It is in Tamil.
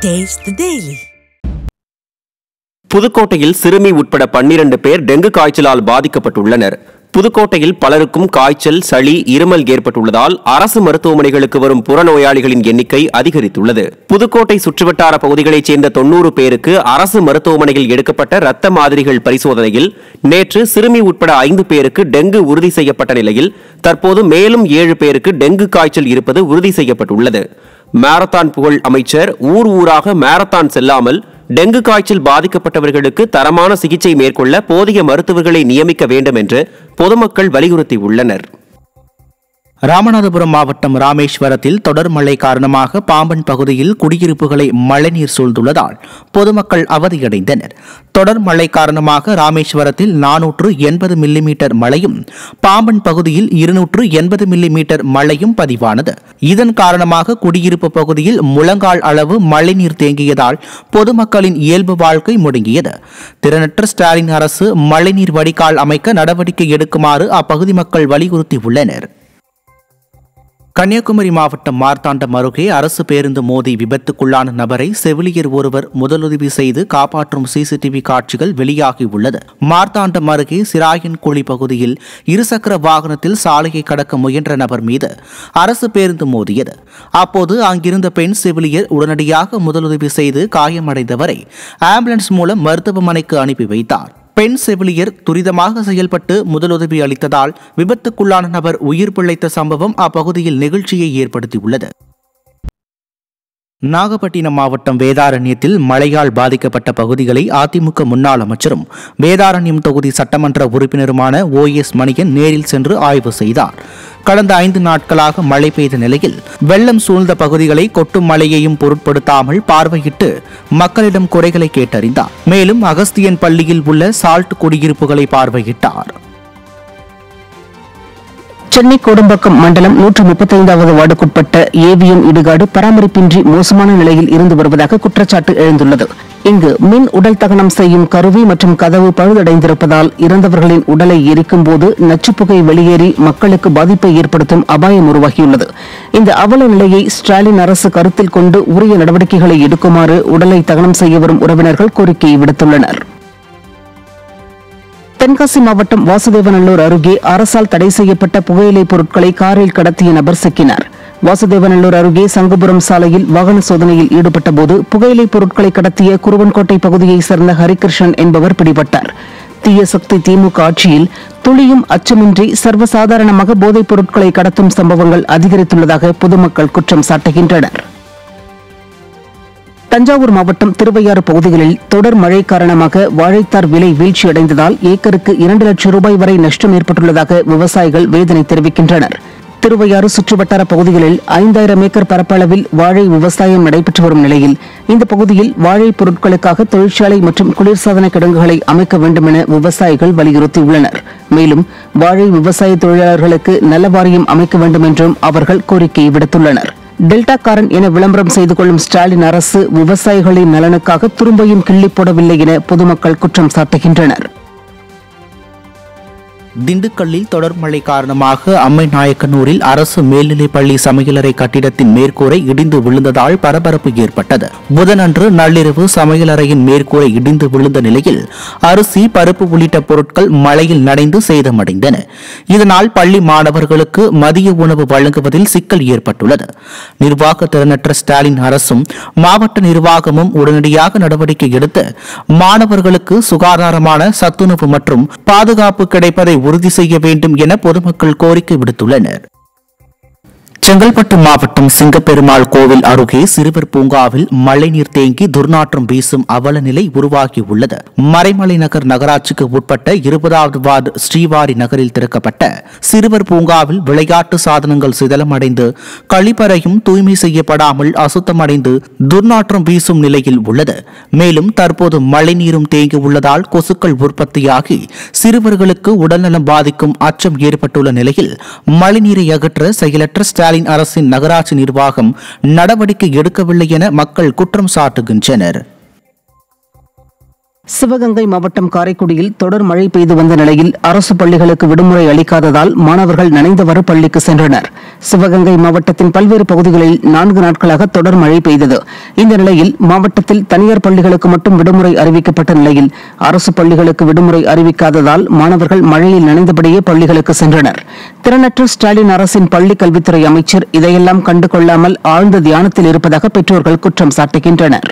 Taste the Daily. புதுக்கோட்டையில் சிறுமி உட்பட 12 பேர் டெங்கு காய்ச்சலால் பாதிக்கப்பட்டுள்ளனர். புதுக்கோட்டையில் பலருக்கும் காய்ச்சல், சளி, இருமல் ஏற்பட்டுள்ளதால் அரசு மருத்துவமனைகளுக்கு வரும் புறநோயாளிகளின் எண்ணிக்கை அதிகரித்துள்ளது. புதுக்கோட்டை சுற்றுவட்டார பகுதிகளைச் சேர்ந்த 90 பேருக்கு அரசு மருத்துவமனையில் எடுக்கப்பட்ட இரத்த மாதிரிகள் பரிசோதனையில் நேற்று சிறுமி உட்பட 5 பேருக்கு டெங்கு உறுதி செய்யப்பட்ட நிலையில் தற்போது மேலும் 7 பேருக்கு டெங்கு காய்ச்சல் இருப்பது உறுதி செய்யப்பட்டுள்ளது. மாரத்தான் புகழ் அமைச்சர் ஊராக மாரத்தான் செல்லாமல் டெங்கு காய்ச்சல் பாதிக்கப்பட்டவர்களுக்கு தரமான சிகிச்சை மேற்கொள்ள போதிய மருத்துவர்களை நியமிக்க வேண்டும் என்று பொதுமக்கள் வலியுறுத்தியுள்ளனர். ராமநாதபுரம் மாவட்டம் ராமேஸ்வரத்தில் தொடர் மழை காரணமாக பாம்பன் பகுதியில் குடியிருப்புகளை மழைநீர் சூழ்ந்துள்ளதால் பொதுமக்கள் அவதியடைந்தனர். தொடர் மழை காரணமாக ராமேஸ்வரத்தில் 480 மில்லிமீட்டர் மழையும் பாம்பன் பகுதியில் 280 மில்லிமீட்டர் மழையும் பதிவானது. இதன் காரணமாக குடியிருப்பு பகுதியில் முழங்கால் அளவு மழைநீர் தேங்கியதால் பொதுமக்களின் இயல்பு வாழ்க்கை முடங்கியது. திறனற்ற ஸ்டாலின் அரசு மழைநீர் வடிகால் அமைக்க நடவடிக்கை எடுக்குமாறு அப்பகுதி மக்கள் வலியுறுத்தியுள்ளனர். கன்னியாகுமரி மாவட்டம் மார்த்தாண்டம் அருகே அரசு பேருந்து மோதி விபத்துக்குள்ளான நபரை செவிலியர் ஒருவர் முதலுதவி செய்து காப்பாற்றும் சிசிடிவி காட்சிகள் வெளியாகியுள்ளது. மார்த்தாண்டம் அருகே சிராயன்குழி பகுதியில் இருசக்கர வாகனத்தில் சாலையை கடக்க முயன்ற நபர் மீது அரசு பேருந்து மோதியது. அப்போது அங்கிருந்த பெண் செவிலியர் உடனடியாக முதலுதவி செய்து காயமடைந்தவரை ஆம்புலன்ஸ் மூலம் மருத்துவமனைக்கு அனுப்பி வைத்தார். பெண் செவிலியர் துரிதமாக செயல்பட்டு முதலுதவி அளித்ததால் விபத்துக்குள்ளான நபர் உயிர் பிழைத்த சம்பவம் அப்பகுதியில் நெகிழ்ச்சியை ஏற்படுத்தியுள்ளது. நாகப்பட்டினம் மாவட்டம் வேதாரண்யத்தில் மழையால் பாதிக்கப்பட்ட பகுதிகளை அதிமுக முன்னாள் அமைச்சரும் வேதாரண்யம் தொகுதி சட்டமன்ற உறுப்பினருமான OS மணியன் நேரில் சென்று ஆய்வு செய்தார். கடந்த 5 நாட்களாக மழை பெய்த நிலையில் வெள்ளம் சூழ்ந்த பகுதிகளை கொட்டும் மழையையும் பொருட்படுத்தாமல் பார்வையிட்டு மக்களிடம் குறைகளை கேட்டறிந்தார். மேலும் அகஸ்தியன் பள்ளியில் உள்ள சால்ட் குடியிருப்புகளை பார்வையிட்டார். சென்னை கோடம்பாக்கம் மண்டலம் 135வது வார்டுக்குட்பட்ட ஏவிஎம் இடுகாடு பராமரிப்பின்றி மோசமான நிலையில் இருந்து வருவதாக குற்றச்சாட்டு எழுந்துள்ளது. இங்கு மின் உடல் தகனம் செய்யும் கருவி மற்றும் கதவு பழுதடைந்திருப்பதால் இறந்தவர்களின் உடலை எரிக்கும் போது நச்சுப்புகை வெளியேறி மக்களுக்கு பாதிப்பை ஏற்படுத்தும் அபாயம் உருவாகியுள்ளது. இந்த அவல நிலையை ஸ்டாலின் அரசு கருத்தில் கொண்டு உரிய நடவடிக்கைகளை எடுக்குமாறு உடலை தகனம் செய்ய வரும் உறவினர்கள் கோரிக்கை விடுத்துள்ளனர். தென்காசி மாவட்டம் வாசுதேவநல்லூர் அருகே அரசால் தடை செய்யப்பட்ட புகையிலை பொருட்களை காரில் கடத்திய நபர் சிக்கினார். வாசுதேவநல்லூர் அருகே சங்குபுரம் சாலையில் வாகன சோதனையில் ஈடுபட்ட போது புகையிலை பொருட்களை கடத்திய குருவன்கோட்டை பகுதியைச் சேர்ந்த ஹரிகிருஷ்ணன் என்பவர் பிடிபட்டார். தீய சக்தி திமுக ஆட்சியில் துளியும் அச்சமின்றி சர்வசாதாரணமாக போதைப் பொருட்களை கடத்தும் சம்பவங்கள் அதிகரித்துள்ளதாக பொதுமக்கள் குற்றம் சாட்டுகின்றனர். தஞ்சாவூர் மாவட்டம் திருவையாறு பகுதிகளில் தொடர் மழை காரணமாக வாழைத்தார் விலை வீழ்ச்சியடைந்ததால் ஏக்கருக்கு 2 லட்சம் ரூபாய் வரை நஷ்டம் ஏற்பட்டுள்ளதாக விவசாயிகள் வேதனை தெரிவிக்கின்றனர். திருவையாறு சுற்றுவட்டார பகுதிகளில் 5000 ஏக்கர் பரப்பளவில் வாழை விவசாயம் நடைபெற்று வரும் நிலையில் இந்த பகுதியில் வாழை பொருட்களுக்காக தொழிற்சாலை மற்றும் குளிர்சாதன கிடங்குகளை அமைக்க வேண்டும் என விவசாயிகள் வலியுறுத்தியுள்ளனர். மேலும் வாழை விவசாய தொழிலாளர்களுக்கு நல வாரியம் அமைக்க வேண்டும் என்றும் அவர்கள் கோரிக்கை விடுத்துள்ளனர். டெல்டாக்காரன் என விளம்பரம் செய்து கொள்ளும் ஸ்டாலின் அரசு விவசாயிகளின் நலனுக்காக துரும்பையும் கிள்ளி போடவில்லை என பொதுமக்கள் குற்றம் சாட்டுகின்றனர். திண்டுக்கல்லில் தொடர் மழை காரணமாக அம்மைநாயக்கனூரில் அரசு மேல்நிலைப்பள்ளி சமையலறை கட்டிடத்தின் மேற்கூரை இடிந்து விழுந்ததால் பரபரப்பு ஏற்பட்டது. புதனன்று நள்ளிரவு சமையலறையின் மேற்கூரை இடிந்து விழுந்த நிலையில் அரிசி, பருப்பு உள்ளிட்ட பொருட்கள் மழையில் நனைந்து சேதமடைந்தன. இதனால் பள்ளி மாணவர்களுக்கு மதிய உணவு வழங்குவதில் சிக்கல் ஏற்பட்டுள்ளது. நிர்வாக திறனற்ற ஸ்டாலின் அரசும் மாவட்ட நிர்வாகமும் உடனடியாக நடவடிக்கை எடுத்து மாணவர்களுக்கு சுகாதாரமான சத்துணவு மற்றும் பாதுகாப்பு கிடைப்பதை உறுதி செய்ய வேண்டும் என பொதுமக்கள் கோரிக்கை விடுத்துள்ளனர். செங்கல்பட்டு மாவட்டம் சிங்கப்பெருமாள் கோவில் அருகே சிறுவர் பூங்காவில் மழைநீர் தேங்கி துர்நாற்றம் வீசும் அவல நிலை உருவாகியுள்ளது. மறைமலை நகர் நகராட்சிக்கு உட்பட்ட 20வது வார்டு ஸ்ரீவாரி நகரில் திறக்கப்பட்ட சிறுவர் பூங்காவில் விளையாட்டு சாதனங்கள் சிதலமடைந்து கழிப்பறையும் தூய்மை செய்யப்படாமல் அசுத்தமடைந்து துர்நாற்றம் வீசும் நிலையில் உள்ளது. மேலும் தற்போது மழைநீரும் தேங்கி உள்ளதால் கொசுக்கள் உற்பத்தியாகி சிறுவர்களுக்கு உடல்நலம் பாதிக்கும் அச்சம் ஏற்பட்டுள்ள நிலையில் மழைநீரை அகற்ற செயலற்ற ஸ்டாலின் அரசின் நகராட்சி நிர்வாகம் நடவடிக்கை எடுக்கவில்லை என மக்கள் குற்றம் சாட்டுகின்றனர். சிவகங்கை மாவட்டம் காரைக்குடியில் தொடர் மழை பெய்து வந்த நிலையில் அரசு பள்ளிகளுக்கு விடுமுறை அளிக்காததால் மாணவர்கள் நனைந்தவாறு பள்ளிக்கு சென்றனர். சிவகங்கை மாவட்டத்தின் பல்வேறு பகுதிகளில் 4 நாட்களாக தொடர் மழை பெய்தது. இந்த நிலையில் மாவட்டத்தில் தனியார் பள்ளிகளுக்கு மட்டும் விடுமுறை அறிவிக்கப்பட்ட நிலையில் அரசு பள்ளிகளுக்கு விடுமுறை அறிவிக்காததால் மாணவர்கள் மழையில் நனைந்தபடியே பள்ளிகளுக்கு சென்றனர். திறனற்ற ஸ்டாலின் அரசின் பள்ளிக் கல்வித்துறை அமைச்சர் இதையெல்லாம் கண்டுகொள்ளாமல் ஆழ்ந்த தியானத்தில் இருப்பதாக பெற்றோர்கள் குற்றம் சாட்டுகின்றனர்.